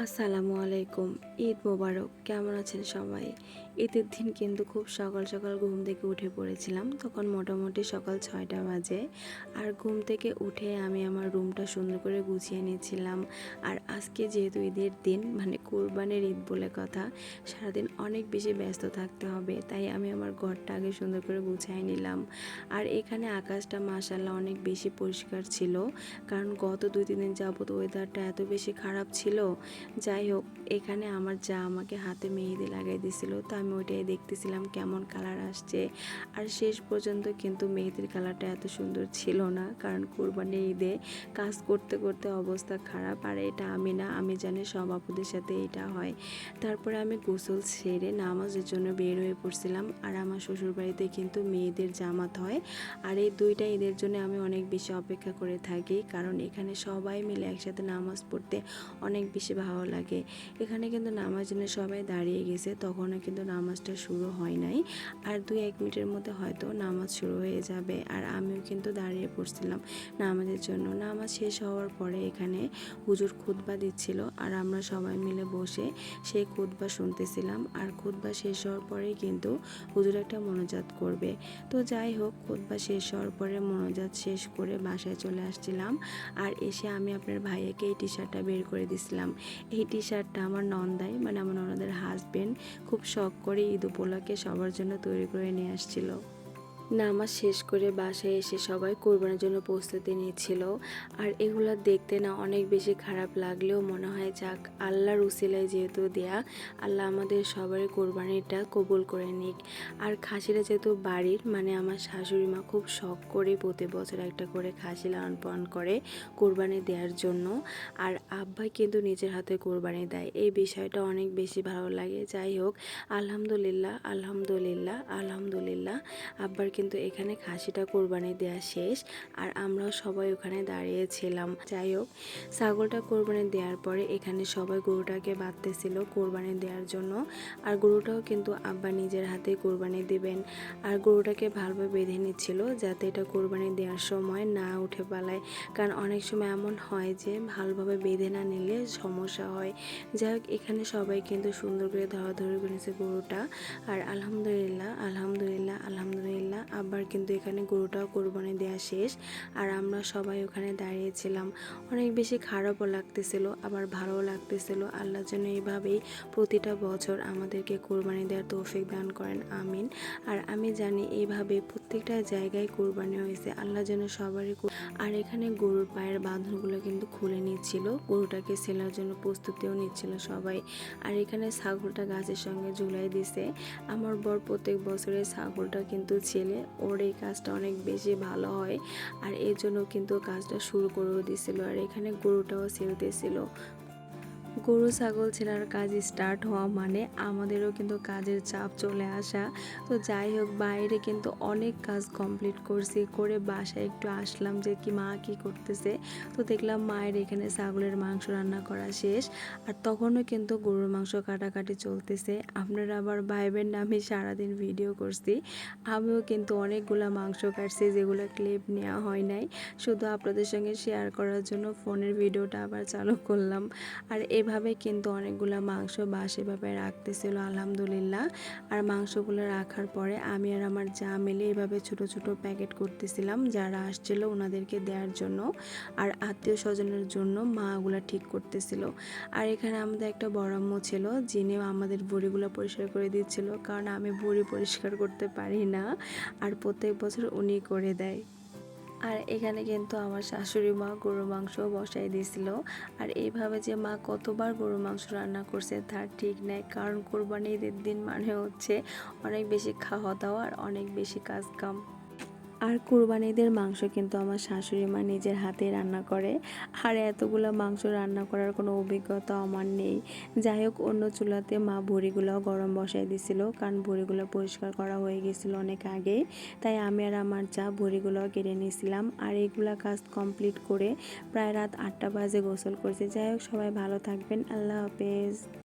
আসসালামু আলাইকুম। ঈদ মোবারক। কেমন আছেন সবাই? ঈদের দিন কিন্তু খুব সকাল সকাল ঘুম থেকে উঠে পড়েছিলাম। তখন মোটামুটি সকাল ৬টা বাজে। আর ঘুম থেকে উঠে আমি আমার রুমটা সুন্দর করে গুছিয়ে নিয়েছিলাম। আর আজকে যেহেতু ঈদের দিন, মানে কোরবানির ঈদ বলে কথা, সারাদিন অনেক বেশি ব্যস্ত থাকতে হবে। তাই আমি আমার ঘরটা আগে সুন্দর করে গুছিয়ে নিলাম। আর এখানে আকাশটা মাশাআল্লাহ অনেক বেশি পরিষ্কার ছিল, কারণ গত ২-৩ দিন যাবত ওয়েদারটা এত বেশি খারাপ ছিল। যাই হোক, এখানে আমার যা আমাকে হাতে মেহেদি লাগাই দিছিল, তো আমি ওইটাই দেখতেছিলাম কেমন কালার আসছে। আর শেষ পর্যন্ত কিন্তু মেহেদির কালারটা এত সুন্দর ছিল না, কারণ কোরবানির ঈদে কাজ করতে করতে অবস্থা খারাপ। আর এটা আমি না, আমি জানি সব আপুদের সাথে এটা হয়। তারপরে আমি গোসল সেরে নামাজের জন্য বের হয়ে পড়ছিলাম। আর আমার শ্বশুরবাড়িতে কিন্তু মেয়েদের জামাত হয়। আর এই দুইটা ঈদের জন্য আমি অনেক বেশি অপেক্ষা করে থাকি, কারণ এখানে সবাই মিলে একসাথে নামাজ পড়তে অনেক বেশি ভালো লাগে। এখানে কিন্তু নামাজ জন্য সবাই দাঁড়িয়ে গেছে, তখনও কিন্তু নামাজটা শুরু হয় নাই। আর ২-১ মিনিটের মধ্যে হয়তো নামাজ শুরু হয়ে যাবে। আর আমিও কিন্তু দাঁড়িয়ে পড়ছিলাম নামাজের জন্য। নামাজ শেষ হওয়ার পরে এখানে হুজুর খুতবা দিচ্ছিল, আর আমরা সবাই মিলে বসে সেই খুতবা শুনতেছিলাম। আর খুতবা শেষ হওয়ার পরেই কিন্তু হুজুর একটা মোনাজাত করবে। তো যাই হোক, খুতবা শেষ হওয়ার পরে মোনাজাত শেষ করে বাসায় চলে আসছিলাম। আর এসে আমি আপনার ভাইয়াকে এই টি শার্টটা বের করে দিছিলাম। এই টি শার্টটা আমার নন্দাই, মানে আমার ননদের হাজবেন্ড, খুব শখ করে ঈদ উপলক্ষে সবার জন্য তৈরি করে নিয়ে আসছিল। নামাজ শেষ করে বাসায় এসে সবাই কোরবানির জন্য প্রস্তুতি নিচ্ছিল। আর এগুলো দেখতে না অনেক বেশি খারাপ লাগলেও মনে হয় যাক, আল্লাহর উসিলায় যেহেতু দেয়া, আল্লাহ আমাদের সবারই কোরবানিটা কবুল করে নিক। আর খাসিটা যেহেতু বাড়ির, মানে আমার শাশুড়ি মা খুব শখ করে প্রতি বছর একটা করে খাসি লালন পালন করে কোরবানি দেওয়ার জন্য। আর আব্বাই কিন্তু নিজের হাতে কোরবানি দেয়, এই বিষয়টা অনেক বেশি ভালো লাগে। যাই হোক, আলহামদুলিল্লাহ আলহামদুলিল্লাহ আলহামদুলিল্লাহ, আব্বার কিন্তু এখানে খাসিটা কোরবানি দেওয়া শেষ। আর আমরাও সবাই ওখানে দাঁড়িয়েছিলাম। যাই হোক, ছাগলটা কোরবানি দেওয়ার পরে এখানে সবাই গরুটাকে বাঁধতেছিল কোরবানি দেওয়ার জন্য। আর গরুটাও কিন্তু আব্বা নিজের হাতে কোরবানি দিবেন। আর গরুটাকে ভালোভাবে বেঁধে নিচ্ছিল, যাতে এটা কোরবানি দেওয়ার সময় না উঠে পালায়। কারণ অনেক সময় এমন হয় যে ভালোভাবে বেঁধে না নিলে সমস্যা হয়। যাই হোক, এখানে সবাই কিন্তু সুন্দর করে ধরাধরি করেছে গরুটা। আর আলহামদুলিল্লাহ আলহামদুলিল্লাহ আলহামদুলিল্লাহ, আবার কিন্তু এখানে গরুটাও কোরবানি দেওয়া শেষ। আর আমরা সবাই ওখানে দাঁড়িয়েছিলাম। অনেক বেশি খারাপও লাগতেছিল, আবার ভালোও লাগতেছিল। আল্লাহ যেন এইভাবেই প্রতিটা বছর আমাদেরকে কোরবানি দেওয়ার তৌফিক দান করেন, আমিন। আর আমি জানি এইভাবে প্রত্যেকটা জায়গায় কোরবানি হয়েছে, আল্লাহ যেন সবারই। আর এখানে গরুর পায়ের বাঁধনগুলো কিন্তু খুলে নিচ্ছিল, গরুটাকে সেলার জন্য প্রস্তুতিও নিচ্ছিল সবাই। আর এখানে ছাগলটা গাছের সঙ্গে ঝুলাই দিছে। আমার বর প্রত্যেক বছরে ছাগলটা কিন্তু ছেলে, ওর এই কাজটা অনেক বেশি ভালো হয়। আর এর জন্য কিন্তু কাজটা শুরু করেও দিছিল। আর এখানে গরুটাও ছেড়তেছিল। গরু ছাগল ছেড়ার কাজ স্টার্ট হওয়া মানে আমাদেরও কিন্তু কাজের চাপ চলে আসা। তো যাই হোক, বাইরে কিন্তু অনেক কাজ কমপ্লিট করছি, করে বাসায় একটু আসলাম যে কি মা কি করতেছে। তো দেখলাম মায়ের এখানে ছাগলের মাংস রান্না করা শেষ। আর তখনও কিন্তু গরুর মাংস কাটাকাটি চলতেছে। আপনারা আবার ভাইবেন না আমি সারাদিন ভিডিও করছি, আমিও কিন্তু অনেকগুলা মাংস কাটছি, যেগুলো ক্লিপ নেওয়া হয় নাই, শুধু আপনাদের সঙ্গে শেয়ার করার জন্য ফোনের ভিডিওটা আবার চালু করলাম। আর এভাবে কিন্তু অনেকগুলো মাংস সেভাবে রাখতেছিল আলহামদুলিল্লাহ। আর মাংসগুলো রাখার পরে আমি আর আমার যা মিলে এভাবে ছোট ছোট প্যাকেট করতেছিলাম, যারা আসছিল ওনাদেরকে দেওয়ার জন্য। আর আত্মীয় স্বজনের জন্য মা ওগুলো ঠিক করতেছিল। আর এখানে আমাদের একটা বড় আম্মু ছিল, যিনি আমাদের ভুঁড়িগুলো পরিষ্কার করে দিচ্ছিল, কারণ আমি ভুঁড়ি পরিষ্কার করতে পারি না। আর প্রত্যেক বছর উনি করে দেয়। আর এখানে কিন্তু আমার শাশুড়ি মা গরুর মাংস বসাই দিয়েছিল। আর এইভাবে যে মা কতবার গরুর মাংস রান্না করছে তার ঠিক নেই, কারণ কোরবানি ঈদের দিন মানে হচ্ছে অনেক বেশি খাওয়া দাওয়া আর অনেক বেশি কাজ কাম। আর কুরবানিদের মাংস কিন্তু আমার শাশুড়ি মা নিজের হাতে রান্না করে। আর এতগুলো মাংস রান্না করার কোনো অভিজ্ঞতা আমার নেই। যাই হোক, অন্য চুলাতে মা ভুঁড়িগুলোও গরম বসাই দিছিল, কারণ ভুঁড়িগুলো পরিষ্কার করা হয়ে গেছিলো অনেক আগেই। তাই আমি আর আমার যা ভুঁড়িগুলো কেটে নিয়েছিলাম। আর এইগুলা কাজ কমপ্লিট করে প্রায় রাত 8টা বাজে গোসল করছি। যাই হোক, সবাই ভালো থাকবেন। আল্লাহ হাফেজ।